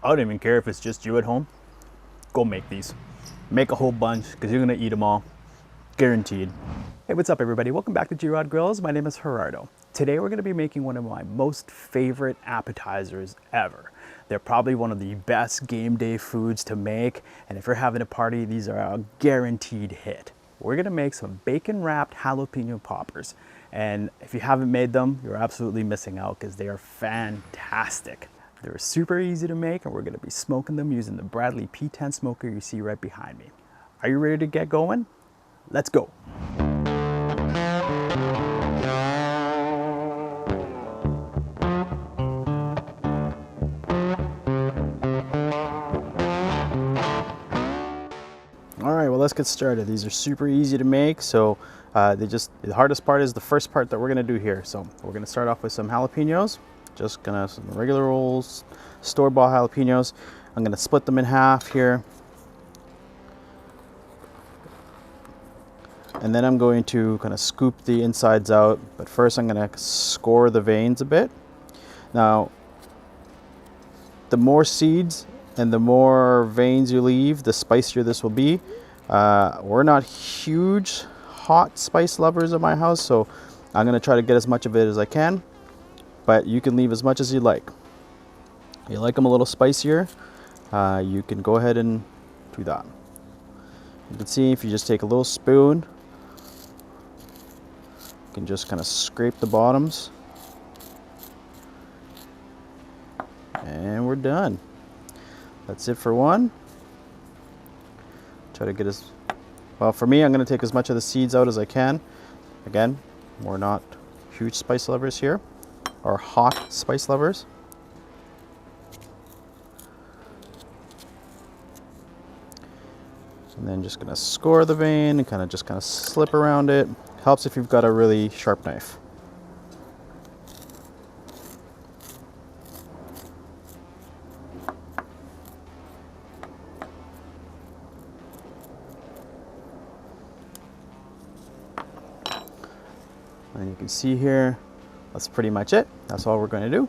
I don't even care if it's just you at home. Go make these. Make a whole bunch because you're gonna eat them all. Guaranteed. Hey, what's up everybody? Welcome back to Gerardo Grills. My name is Gerardo. Today we're gonna be making one of my most favorite appetizers ever. They're probably one of the best game day foods to make, and if you're having a party, these are a guaranteed hit. We're gonna make some bacon wrapped jalapeno poppers. And if you haven't made them, you're absolutely missing out because they are fantastic. They're super easy to make, and we're gonna be smoking them using the Bradley P10 smoker you see right behind me. Are you ready to get going? Let's go. All right, well, let's get started. These are super easy to make, so the hardest part is the first part that we're gonna do here. So we're gonna start off with some jalapenos, some regular old store-bought jalapenos. I'm gonna split them in half here. And then I'm going to kind of scoop the insides out, but first I'm gonna score the veins a bit. Now, the more seeds and the more veins you leave, the spicier this will be. We're not huge hot spice lovers at my house, so I'm gonna try to get as much of it as I can, but you can leave as much as you like. If you like them a little spicier, you can go ahead and do that. You can see if you just take a little spoon, you can just kind of scrape the bottoms, and we're done. That's it for one. Try to get as well. For me, I'm going to take as much of the seeds out as I can. Again, we're not huge spice lovers here, or hot spice lovers. And then just going to score the vein and kind of slip around it. Helps if you've got a really sharp knife. And you can see here, that's pretty much it. That's all we're going to do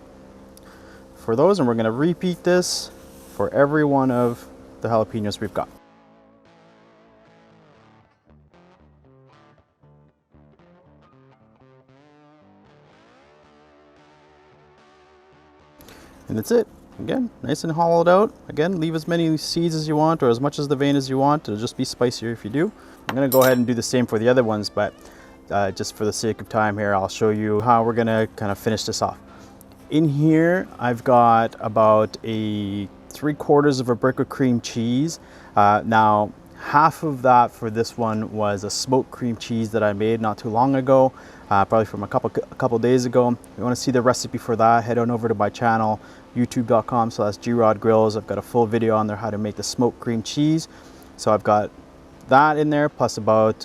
for those, and we're going to repeat this for every one of the jalapenos we've got. And that's it. Again, nice and hollowed out. Again, leave as many seeds as you want, or as much as the vein as you want. It'll just be spicier if you do. I'm going to go ahead and do the same for the other ones, but just for the sake of time here, I'll show you how we're going to kind of finish this off. In here, I've got about a 3/4 of a brick of cream cheese. Now, half of that for this one was a smoked cream cheese that I made not too long ago, probably from a couple days ago. If you want to see the recipe for that, head on over to my channel, youtube.com/GrodGrills. I've got a full video on there how to make the smoked cream cheese. So I've got that in there, plus about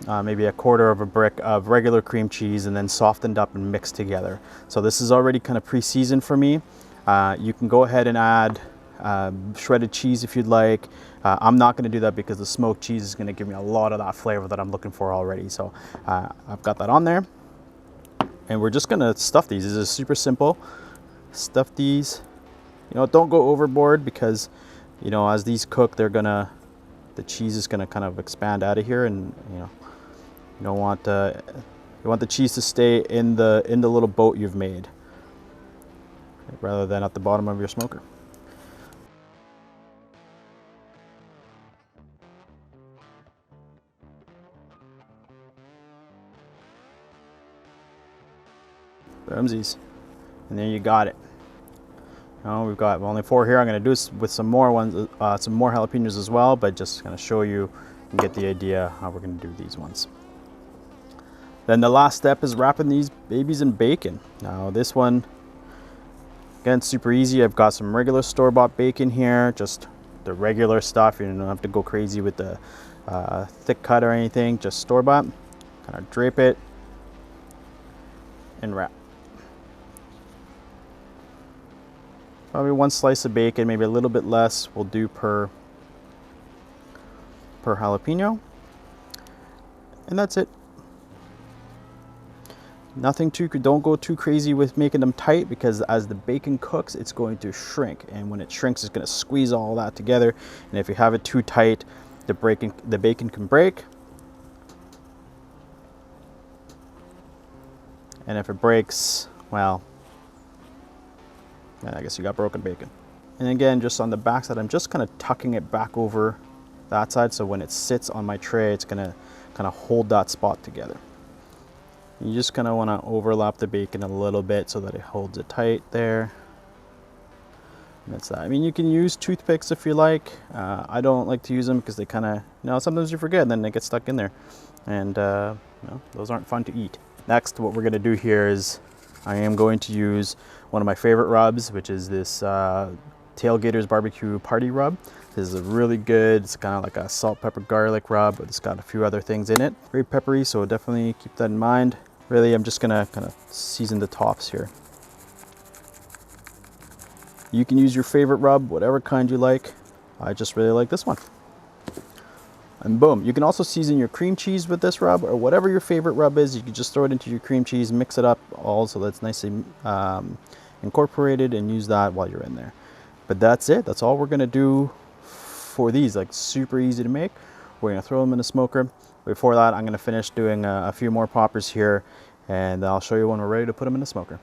maybe 1/4 of a brick of regular cream cheese, and then softened up and mixed together. So this is already kind of pre-seasoned for me. You can go ahead and add shredded cheese if you'd like. I'm not going to do that because the smoked cheese is going to give me a lot of that flavor that I'm looking for already. So I've got that on there, and we're just going to stuff these. This is super simple. Stuff these. You know, don't go overboard because, you know, as these cook, the cheese is going to kind of expand out of here, and you don't want you want the cheese to stay in the little boat you've made, rather than at the bottom of your smoker. Boomsies. And there you got it. We've got only 4 here. I'm going to do this with some more ones, some more jalapenos as well, but just going to show you and get the idea how we're going to do these ones. Then the last step is wrapping these babies in bacon. Now this one, again, super easy. I've got some regular store-bought bacon here, just the regular stuff. You don't have to go crazy with the thick cut or anything, just store-bought. Kind of drape it and wrap. Probably 1 slice of bacon, maybe a little bit less will do per jalapeno. And that's it. Don't go too crazy with making them tight, because as the bacon cooks, it's going to shrink. And when it shrinks, it's going to squeeze all that together. And if you have it too tight, the bacon can break. And if it breaks, well, I guess you got broken bacon. And again, just on the back side, I'm just kind of tucking it back over that side, so when it sits on my tray, it's gonna kind of hold that spot together. You just kind of want to overlap the bacon a little bit so that it holds it tight there. And that's that. I mean, you can use toothpicks if you like. I don't like to use them because they kind of, sometimes you forget and then they get stuck in there. And those aren't fun to eat. Next, what we're going to do here is I am going to use one of my favorite rubs, which is this Tailgater's BBQ Party Rub. This is really good. It's kind of like a salt, pepper, garlic rub, but it's got a few other things in it. Very peppery, so definitely keep that in mind. Really, I'm just gonna kind of season the tops here. You can use your favorite rub, whatever kind you like. I just really like this one. And boom, you can also season your cream cheese with this rub, or whatever your favorite rub is. You can just throw it into your cream cheese, mix it up all so that's nicely incorporated, and use that while you're in there. But that's it. That's all we're gonna do for these. Like, super easy to make. We're gonna throw them in the smoker. Before that, I'm gonna finish doing a few more poppers here, and I'll show you when we're ready to put them in the smoker.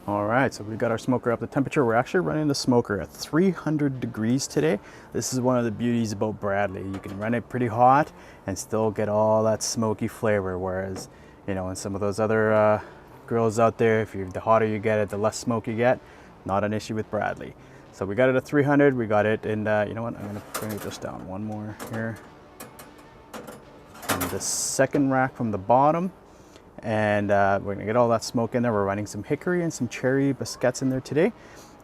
All right, so we've got our smoker up to temperature. We're actually running the smoker at 300 degrees today. This is one of the beauties about Bradley. You can run it pretty hot and still get all that smoky flavor, whereas, in some of those other grills out there, the hotter you get it, the less smoke you get. Not an issue with Bradley. So we got it at 300, we got it, and you know what, I'm gonna bring it just down one more here. And the second rack from the bottom, and we're gonna get all that smoke in there. We're running some hickory and some cherry biscuits in there today,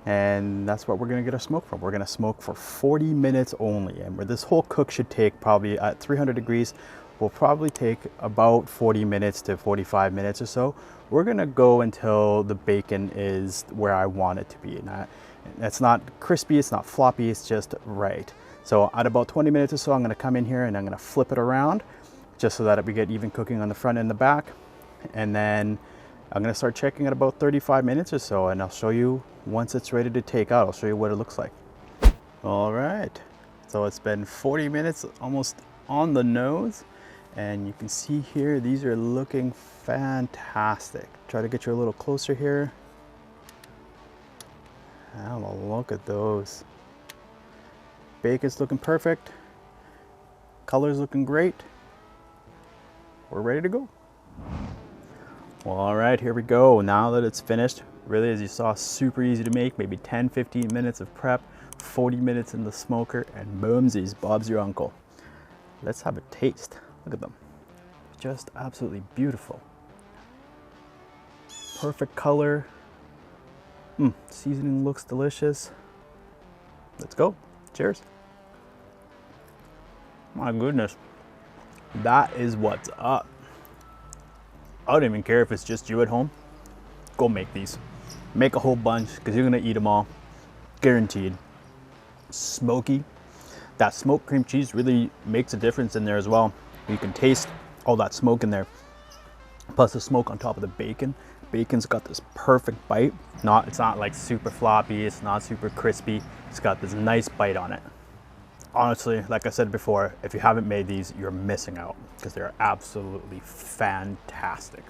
and that's what we're gonna get our smoke from. We're gonna smoke for 40 minutes only, and where this whole cook should take, probably at 300 degrees, will probably take about 40 minutes to 45 minutes or so. We're gonna go until the bacon is where I want it to be. It's not crispy, it's not floppy, it's just right. So at about 20 minutes or so, I'm gonna come in here and I'm gonna flip it around just so that we get even cooking on the front and the back. And then I'm gonna start checking at about 35 minutes or so, and I'll show you once it's ready to take out. I'll show you what it looks like. All right, so it's been 40 minutes, almost on the nose. And you can see here, these are looking fantastic. Try to get you a little closer here. Have a look at those. Bacon's looking perfect. Color's looking great. We're ready to go. Well, all right, here we go. Now that it's finished, really, as you saw, super easy to make. Maybe 10, 15 minutes of prep, 40 minutes in the smoker, and boomsies, Bob's your uncle. Let's have a taste. Look at them. Just absolutely beautiful. Perfect color. Seasoning looks delicious. Let's go. Cheers. My goodness. That is what's up. I don't even care if it's just you at home. Go make these. Make a whole bunch, because you're gonna eat them all. Guaranteed. Smoky. That smoked cream cheese really makes a difference in there as well. You can taste all that smoke in there. Plus the smoke on top of the bacon. Bacon's got this perfect bite. It's not like super floppy, it's not super crispy. It's got this nice bite on it. Honestly, like I said before, if you haven't made these, you're missing out, because they're absolutely fantastic.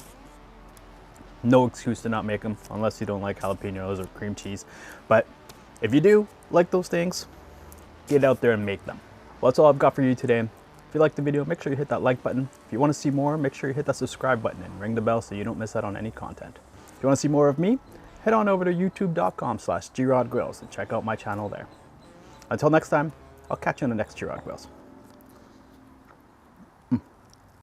No excuse to not make them, unless you don't like jalapenos or cream cheese. But if you do like those things, get out there and make them. Well, that's all I've got for you today. If you liked the video, make sure you hit that like button. If you want to see more, make sure you hit that subscribe button and ring the bell so you don't miss out on any content. If you want to see more of me, head on over to youtube.com/GerodGrills and check out my channel there. Until next time, I'll catch you on the next Gerard Grills.